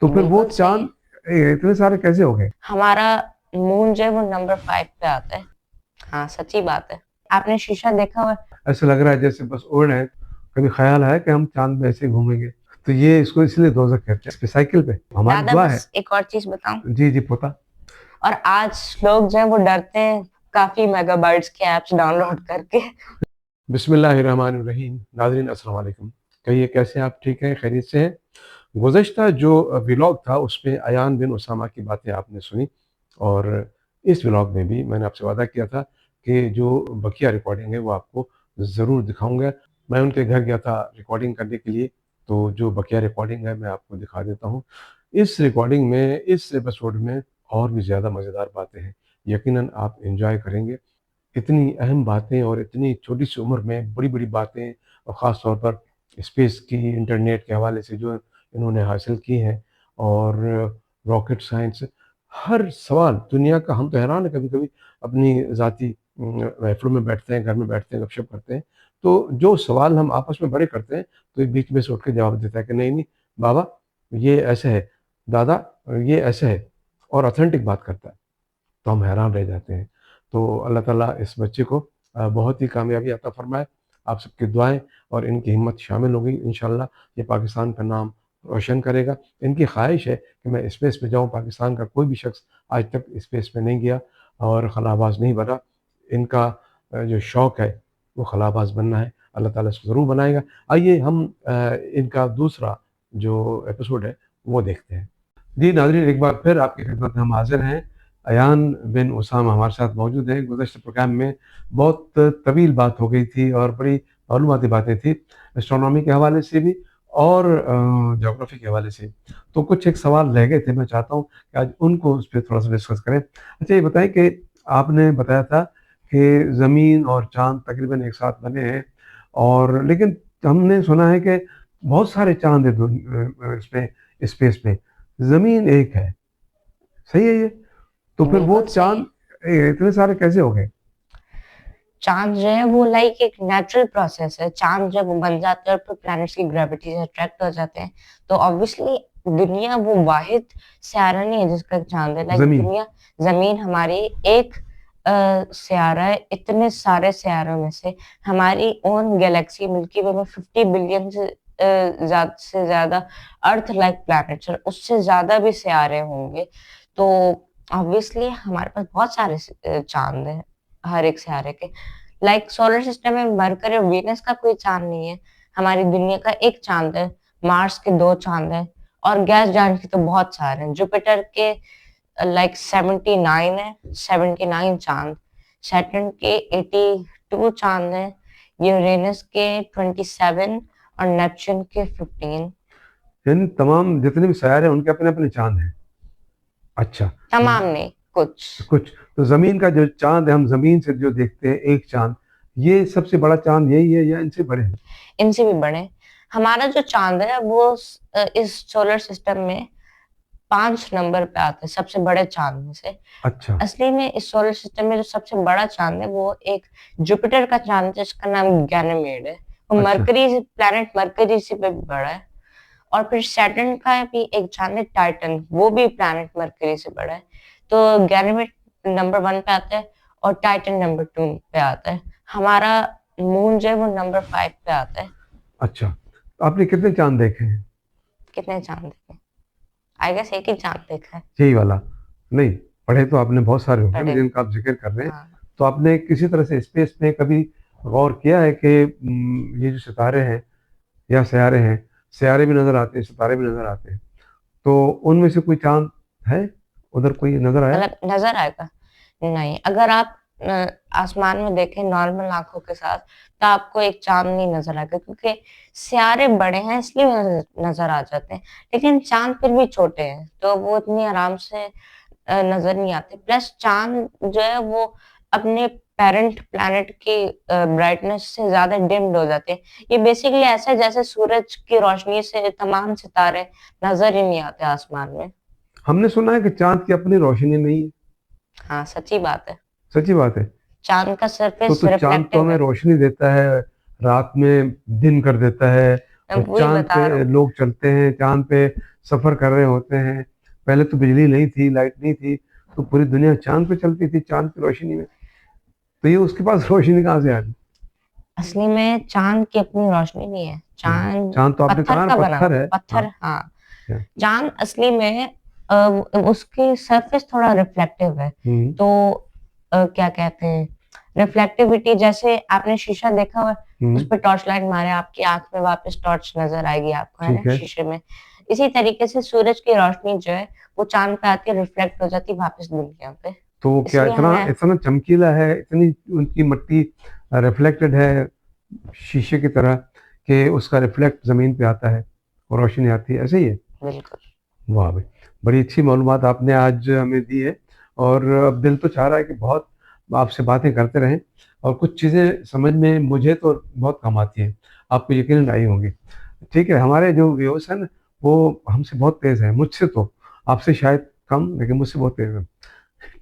तो फिर वो बिल्कुल सही। चांद इतने सारे कैसे हो गए? हमारा मून जो है वो नंबर 5 पे आता है। हाँ, सच्ची बात है। आपने शीशा देखा हुआ है? ऐसा लग रहा है जैसे बस उड़ रहे हैं। कभी ख्याल आया कि हम चांद में ऐसे घूमेंगे? तो ये इसको इसलिए दोजख कहते हैं। इस पे साइकिल पे हमारी दादा, दुआ है। बस एक और चीज बताऊं। जी जी पोता। और आज लोग जो है वो डरते हैं काफी मेगाबाइट्स के ऐप्स डाउनलोड करके। बिस्मिल्लाहिर्रहमानिर्रहीम। नाज़रीन अस्सलाम वालेकुम। कहिए कैसे हैं आप? ठीक हैं, खैरियत से हैं? गुज़श्ता जो व्लॉग था उसमें अयान बिन उसामा की बातें आपने सुनी, और इस व्लॉग में भी मैंने आपसे वादा किया था कि जो बकिया रिकॉर्डिंग है वो आपको ज़रूर दिखाऊंगा। मैं उनके घर गया था रिकॉर्डिंग करने के लिए, तो जो बकिया रिकॉर्डिंग है मैं आपको दिखा देता हूँ। इस रिकॉर्डिंग में, इस एपिसोड में और भी ज़्यादा मज़ेदार बातें हैं। यकीनन आप एंजॉय करेंगे। इतनी अहम बातें और इतनी छोटी सी उम्र में बड़ी बड़ी बातें, और ख़ास तौर पर स्पेस की, इंटरनेट के हवाले से जो इन्होंने हासिल की हैं, और रॉकेट साइंस, हर सवाल दुनिया का। हम तो हैरान है कभी कभी, अपनी ज़ाती महफ़िलों में बैठते हैं, घर में बैठते हैं, गपशप करते हैं, तो जो सवाल हम आपस में बड़े करते हैं, तो ये बीच में से उठ के जवाब देता है कि नहीं नहीं बाबा, ये ऐसे है, दादा ये ऐसे है, और ऑथेंटिक बात करता है। तो हम हैरान रह जाते हैं। तो अल्लाह ताला इस बच्चे को बहुत ही कामयाबी अता फ़रमाए। आप सबकी दुआएँ और इनकी हिम्मत शामिल होगी, इंशाअल्लाह ये पाकिस्तान का नाम रोशन करेगा। इनकी ख़्वाहिश है कि मैं स्पेस में जाऊँ। पाकिस्तान का कोई भी शख़्स आज तक स्पेस में नहीं गया और खलाबाज़ नहीं बना। इनका जो शौक़ है वो खलाबाज़ बनना है। अल्लाह ताला इसको ज़रूर बनाएगा। आइए हम इनका दूसरा जो एपिसोड है वो देखते हैं। जी नाज़रीन, एक बार फिर आपकी खिदमत में हम हाज़िर हैं। अयान बिन उसामा हमारे साथ मौजूद हैं। गुज़श्ता प्रोग्राम में बहुत तवील बात हो गई थी और बड़ी मालूमाती बातें थी, एस्ट्रोनॉमी के हवाले से भी और ज्योग्राफ़ी के हवाले से। तो कुछ एक सवाल रह गए थे, मैं चाहता हूँ कि आज उनको उस पे थोड़ा-सा डिस्कस करें। अच्छा ये बताएँ कि आपने बताया था कि ज़मीन और चाँद तकरीबन एक साथ बने हैं, और लेकिन हमने सुना है कि बहुत सारे चाँद हैं इसमें, स्पेस में, ज़मीन एक है। सही है ये? तो फिर वो बिल्कुल सही चाँद है। इतने सारे कैसे हो गए? चांद जो है वो लाइक एक नेचुरल प्रोसेस है। चांद जब बन जाते हैं और फिर प्लैनेट्स की ग्रेविटी से अट्रैक्ट हो जाते हैं, तो ऑब्वियसली दुनिया वो वाहिद सियारा नहीं है जिसका चांद है। लाइक ज़मीन। दुनिया, जमीन हमारी एक सियारा है इतने सारे सियारों में से। हमारी ओन गैलेक्सी मिल्की वे में 50 बिलियन से ज्यादा अर्थ लाइक प्लैनेट्स और उससे ज्यादा भी सियारे होंगे। तो ऑब्वियसली हमारे पास बहुत सारे चांद हैं हर एक सियारे के। लाइक सोलर सिस्टम में मरकरी और वीनस का कोई चांद नहीं है। हमारी दुनिया का एक चांद है। मार्स के 2 चांद हैं। और गैस जाइंट के तो बहुत सारे हैं। जुपिटर के लाइक 79 है, 79 चांद। सैटर्न के 82 चांद हैं। यूरेनस के 27 और नेपच्यून के 15। यानी तमाम जितने भी सैयारे हैं उनके अपने-अपने चाँद हैं। अच्छा। तमाम नहीं, कुछ। कुछ तो ज़मीन का जो चाँद है, हम ज़मीन से जो देखते हैं एक चाँद, ये सबसे बड़ा चाँद यही है या इनसे बड़े हैं? इनसे भी बड़े। हमारा जो चांद है वो इस सोलर सिस्टम में 5 नंबर पे आता है सबसे बड़े चांद में से। अच्छा, असली में इस सोलर सिस्टम में जो सबसे बड़ा चांद है वो एक जुपिटर का चांद है जिसका नाम गैनीमेड है। वो अच्छा। मरकरी से, प्लैनेट मरकरी से भी बड़ा है। और फिर सैटर्न का भी एक चांद है टाइटन, वो भी प्लैनेट मरकरी से बड़ा है। तो गैनीमेड नंबर 1 पे आता है और टाइटन नंबर 2 पे आता है। हमारा मून जो है वो नंबर 5 पे आता है। अच्छा, तो आपने कितने चाँद देखे हैं? कितने चांद देखे? आई गेस एक ही चांद देखा है। यही वाला? नहीं, पढ़े तो आपने बहुत सारे होंगे ना बड़े। जिनका आप ज़िक्र कर रहे हैं। हाँ। तो आपने किसी तरह से स्पेस में कभी गौर किया है कि ये जो सितारे हैं या सैयारे हैं, सैयारे भी नज़र आते हैं, सितारे भी नज़र आते हैं, तो उनमें से कोई चाँद है? उधर कोई नज़र आया? मतलब नजर आएगा? नहीं, अगर आप आसमान में देखें नॉर्मल आंखों के साथ तो आपको एक चांद नहीं नजर आएगा, क्योंकि सियारे बड़े हैं इसलिए नजर आ जाते हैं। लेकिन चांद फिर भी छोटे हैं तो वो इतनी आराम से नजर नहीं आते। प्लस चांद जो है वो अपने पेरेंट प्लैनेट की ब्राइटनेस से ज्यादा डिम्ड हो जाते हैं। ये बेसिकली ऐसा है जैसे सूरज की रोशनी से तमाम सितारे नजर ही नहीं आते आसमान में। हमने सुना है कि चाँद की अपनी रोशनी नहीं है। हाँ, सच्ची बात है। सच्ची बात है? चांद का तो सरफेस चाँद तो रिफ्लेक्टिव हमें है। रोशनी देता है, रात में दिन कर देता है, मैं और वही चाँद बता रहा पे हूँ। लोग चलते हैं, चाँद पे सफ़र कर रहे होते हैं। पहले तो बिजली नहीं थी, लाइट नहीं थी, तो पूरी दुनिया चाँद पे चलती थी, चाँद की रोशनी में। तो ये उसके पास रोशनी कहाँ से आ गई? असली में चाँद की अपनी रोशनी नहीं है, चाँद चाँद तो आपने पत्थर कहा ना का बना पत्थर हुआ है। हाँ, पत्थर, हाँ। या चाँद असली में उसकी सरफेस थोड़ा रिफ्लेक्टिव है। हुँ, तो क्या कहते हैं, रिफ्लेक्टिविटी, जैसे आपने शीशा देखा हुआ है, उस हुँ, पे टॉर्च लाइट मारे, आपकी आँख में वापस टॉर्च नज़र आएगी आपको, है ना, ठीक है। शीशे में। इसी तरीके से सूरज की रोशनी जो है, वो चाँद पे आके रिफ्लेक्ट हो जाती है वापस दुनिया पे। तो वो क्या इसलिए इतना हमें इतना चमकीला है, इतनी उनकी मिट्टी रिफ्लेक्टेड है शीशे की तरह कि उसका रिफ्लेक्ट ज़मीन पे आता है और रोशनी आती है, ऐसे ही है? बिल्कुल। वाह भाई! बड़ी अच्छी मालूमात आपने आज हमें दी है और अब दिल तो चाह रहा है कि बहुत आपसे बातें करते रहें और कुछ चीज़ें समझ में मुझे तो बहुत कम आती हैं, आपको यकीनन आई होंगी। ठीक है, हमारे जो व्यूअर्स हैं ना, वो हमसे बहुत तेज़ हैं, मुझसे तो, आपसे शायद कम लेकिन मुझसे बहुत तेज़ हैं।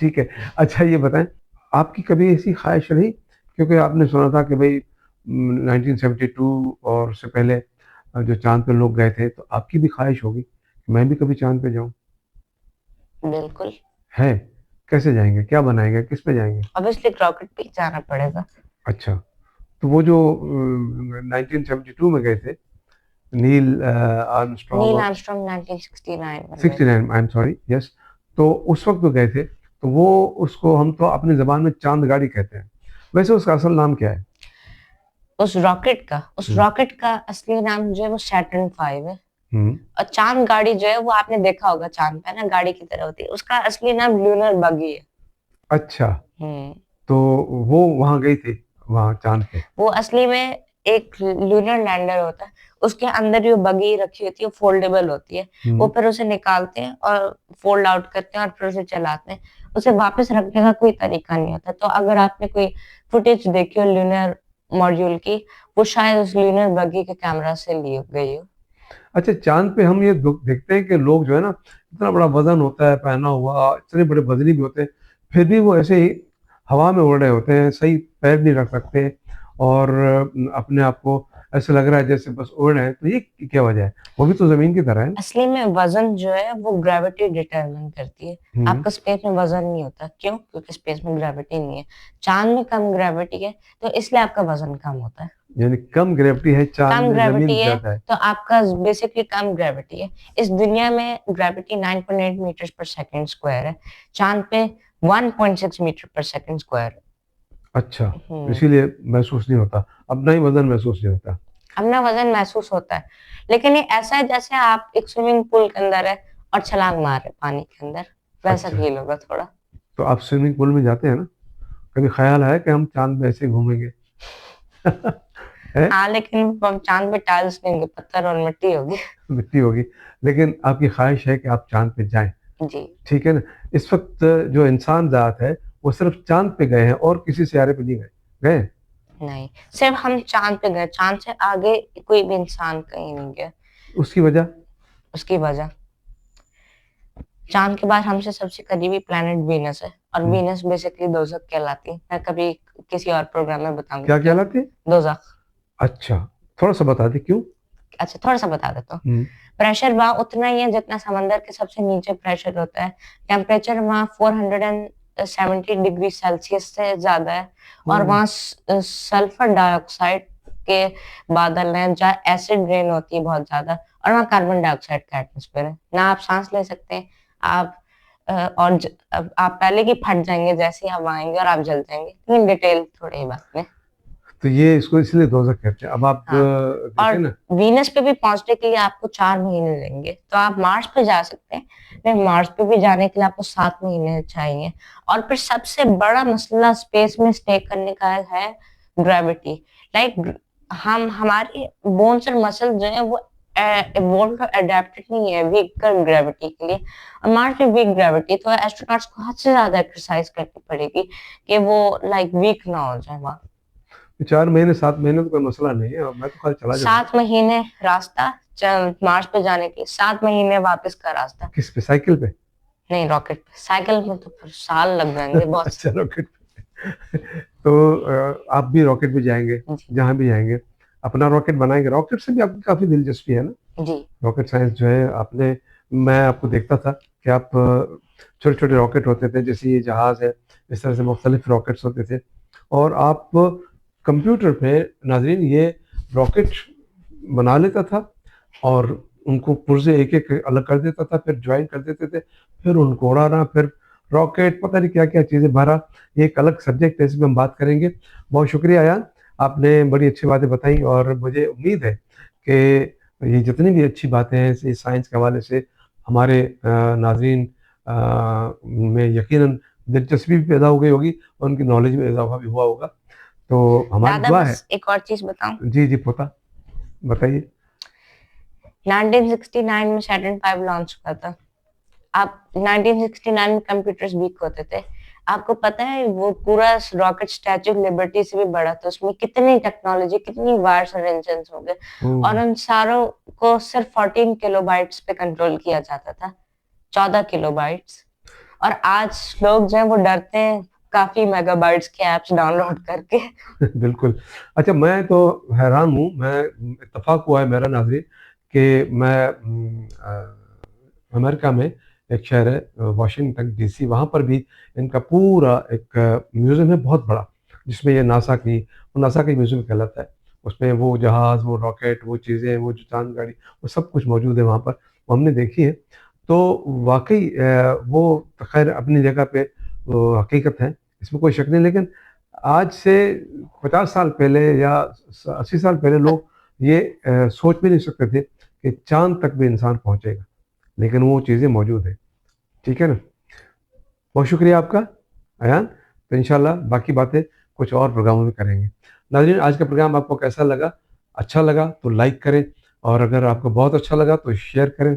ठीक है, अच्छा ये बताएँ, आपकी कभी ऐसी ख़्वाहिश रही? क्योंकि आपने सुना था कि भई 1972 और उससे पहले जो चाँद पे लोग गए थे, तो आपकी भी ख़्वाहिश होगी, कि मैं भी कभी चाँद पे जाऊँ? बिल्कुल। है? कैसे जाएँगे? क्या बनाएँगे? किस पे जाएँगे? ऑब्वियसली रॉकेट पे ही जाना पड़ेगा। अच्छा, तो वो जो 1972 में गए थे, नील आर्मस्ट्रांग नील और आर्मस्ट्रॉन्ग 1969 में गए 69 थे। I am sorry, yes. तो उस वक़्त वो गए थे, तो वो उसको हम तो अपनी ज़बान में चाँद गाड़ी कहते हैं। वैसे उसका असल नाम क्या है? उस हुँ, रॉकेट का असली नाम जो है वो सैटर्न 5 है। हुँ, और चाँद गाड़ी जो है वो आपने देखा होगा चाँद पे ना गाड़ी की तरह होती है। उसका असली नाम लूनर बगी है। अच्छा, हुँ। तो वो वहाँ गई थी, वहाँ चाँद पे। वो असली में एक लूनर लैंडर होता है। उसके अंदर जो बगी रखी होती है वो फ़ोल्डेबल होती है। वो हुँ, फिर उसे निकालते हैं और फ़ोल्ड आउट करते हैं और फिर उसे चलाते हैं। उसे वापस रखने का कोई तरीका नहीं होता। तो अगर आपने कोई फुटेज देखी हो लूनर मॉड्यूल की, वो शायद उस लूनर बगी के कैमरा से ली गई हो। अच्छा चाँद पे हम ये देखते हैं कि लोग जो है ना, इतना बड़ा वज़न होता है पहना हुआ, इतने बड़े वज़नी भी होते हैं, फिर भी वो ऐसे ही हवा में उड़ रहे होते हैं, सही पैर नहीं रख सकते और अपने आप को ऐसा लग रहा है जैसे बस उड़ रहे हैं, तो ये क्या वजह है? वो भी तो ज़मीन की तरह है ना? असली में वज़न जो है वो ग्रेविटी डिटरमाइन करती है। हुँ, आपका स्पेस में वज़न नहीं होता। क्यों? क्योंकि स्पेस में ग्रेविटी नहीं है। चाँद में कम ग्रेविटी है, तो इसलिए आपका वज़न कम होता है। यानी कम ग्रेविटी है चाँद कम में, ज़मीन ग्रेविटी है, ज़्यादा है। तो आपका बेसिकली कम ग्रेविटी है। इस दुनिया में ग्रेविटी 9.8 मीटर्स पर सेकंड स्क्वायर है। चाँद पे 1.6 मीटर पर सेकंड स्क्वायर है। अच्छा, तो हुँ। इसीलिए महसूस नहीं होता, अपना ही वज़न महसूस नहीं होता। अपना वज़न महसूस होता है। लेकिन ये ऐसा है जैसे आप एक स्विमिंग पूल के अंदर है और छलांग मार रहे हैं पानी के अंदर, वैसा अच्छा, फ़ील होगा थोड़ा। तो आप स्विमिंग पूल में जाते हैं ना? कभी ख़्याल आया कि हम चाँद में ऐसे घूमेंगे? हैं? हाँ, लेकिन हम चाँद पे टाइल्स नहीं होंगे, पत्थर और मिट्टी होगी। मिट्टी होगी, लेकिन आपकी ख़्वाहिश है कि आप चाँद पे जाएँ, जी, ठीक है ना? इस वक़्त जो इंसान ज़ात है, वो सिर्फ़ चाँद पे गए हैं और किसी सियारे पे नहीं गए। गए? नहीं, सिर्फ़ हम चाँद पे गए, चाँद से आगे कोई भी इंसान कहीं नहीं गया। उसकी वजह? उसकी वजह चाँद के बाद हमसे सबसे करीबी प्लैनेट वीनस है और हुँ, वीनस बेसिकली दोज़ख कहलाती है। मैं कभी किसी और प्रोग्राम में बताऊँगी क्या क्यों? कहलाती है? दोज़ख। अच्छा, थोड़ा-सा बता दें क्यों? अच्छा, थोड़ा-सा बता देता हूँ। हुँ, प्रेशर वहाँ उतना ही है जितना समंदर के सबसे नीचे प्रेशर होता है। टेम्परेचर वहाँ 470 डिग्री सेल्सियस से ज़्यादा है और ओह! वहाँ सल्फर डाइऑक्साइड के बादल हैं, जहाँ एसिड रेन होती है बहुत ज़्यादा और वहाँ कार्बन डाइऑक्साइड का एटमॉस्फेयर है। ना आप साँस ले सकते हैं, आप और आप पहले ही फट जाएँगे जैसे ही आप वहाँ आएँगे और आप जल जाएँगे। लेकिन डिटेल थोड़ी ही बाद में। तो ये इसको इसलिए दोज़ख कहते हैं। अब आप हाँ, और देखिए ना वीनस पे भी पहुँचने के लिए आपको 4 महीने लगेंगे, तो आप मार्स पे जा सकते हैं, लेकिन मार्स पे भी जाने के लिए आपको 7 महीने चाहिए और फिर सबसे बड़ा मसला स्पेस में स्टे करने का है ग्रेविटी। लाइक हम हमारे बोन्स और मसल जो है वो इवॉल्व्ड और एडैप्टेड नहीं है वीकर ग्रेविटी के लिए और मार्स पे वीक ग्रेविटी तो एस्ट्रोनॉट्स को हद से ज़्यादा एक्सरसाइज़ करनी पड़ेगी कि वो लाइक वीक ना हो जाए वहाँ। 4 महीने 7 महीने तो कोई मसला नहीं है, मैं तो खाली चला जाऊँगा। 7 महीने रास्ता मार्स पे जाने के लिए, 7 महीने वापस का रास्ता। किस पे? साइकिल पे? नहीं रॉकेट पे, साइकिल में तो फिर साल लग जाएँगे बहुत। अच्छा रॉकेट पे। तो आप भी रॉकेट पे जाएँगे, जी, जहाँ भी जाएँगे। अपना रॉकेट बनाएंगे। रॉकेट से भी आपकी काफ़ी दिलचस्पी है ना? जी। रॉकेट साइंस जो है आपने, मैं आपको देखता था कि आप छोटे छोटे रॉकेट होते थे, जैसे ये जहाज़ है, इस तरह से मुख्तलिफ रॉकेट्स होते थे, और आप कंप्यूटर पे नाजरीन ये रॉकेट बना लेता था और उनको पुर्जे एक एक अलग कर देता था, फिर ज्वाइन कर देते थे, फिर उनको उड़ाना, फिर रॉकेट, पता नहीं क्या क्या चीज़ें भरा। ये एक अलग सब्जेक्ट है, इसमें हम बात करेंगे। बहुत शुक्रिया यार, आपने बड़ी अच्छी बातें बताई, और मुझे उम्मीद है कि ये जितनी भी अच्छी बातें हैं इस साइंस के हवाले से हमारे नाज़रीन में यकीनन दिलचस्पी भी पैदा हो गई होगी और उनकी नॉलेज में इजाफा भी हुआ होगा। तो हमारी दादा, दुआ है। बस एक और चीज बताऊं। जी जी पोता, बताइए। 1969 में सैटर्न 5 लॉन्च हुआ था। आप 1969 में कंप्यूटर्स वीक होते थे। आपको पता है वो पूरा रॉकेट स्टैच्यू ऑफ लिबर्टी से भी बड़ा था। उसमें कितनी टेक्नोलॉजी, कितनी वायर्स और इंजन होंगे, और हम्म। उन सारों को सिर्फ 14 किलोबाइट्स पे कंट्रोल किया जाता था, 14 किलोबाइट्स। और आज लोग जो है वो डरते हैं काफी मेगाबाइट्स के एप्स डाउनलोड करके। बिल्कुल। अच्छा, मैं तो हैरान हूँ, मैं इत्तेफाक हुआ है मेरा नाज़रीन कि मैं अमेरिका में एक शहर है वाशिंगटन डीसी, वहाँ पर भी इनका पूरा एक म्यूज़ियम है बहुत बड़ा, जिसमें ये नासा की, वो नासा का म्यूज़ियम कहलाता है। उसमें वो जहाज़, वो रॉकेट, वो चीज़ें, वो जो चांद गाड़ी, वो सब कुछ मौजूद है वहाँ पर, वो हमने देखी है। तो वाकई वो तो खैर अपनी जगह पे वो हकीकत है, इसमें कोई शक नहीं। लेकिन आज से 50 साल पहले या 80 साल पहले लोग ये सोच भी नहीं सकते थे कि चांद तक भी इंसान पहुंचेगा, लेकिन वो चीज़ें मौजूद है। ठीक है ना? बहुत शुक्रिया आपका अयान। तो इंशाल्लाह बाकी बातें कुछ और प्रोग्रामों में करेंगे। नाज़रीन, आज का प्रोग्राम आपको कैसा लगा? अच्छा लगा तो लाइक करें, और अगर आपको बहुत अच्छा लगा तो शेयर करें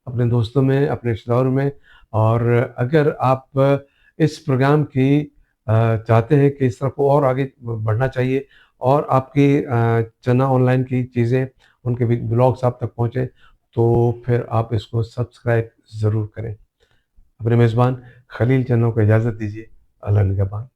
अपने दोस्तों में, अपने रिश्तेदारों में। और अगर आप इस प्रोग्राम की चाहते हैं कि इस तरफ और आगे बढ़ना चाहिए, और आपकी चना ऑनलाइन की चीज़ें, उनके ब्लॉग्स आप तक पहुँचे, तो फिर आप इसको सब्सक्राइब ज़रूर करें। अपने मेज़बान खलील चन्नों को इजाज़त दीजिए। अल्लाह निगहबान।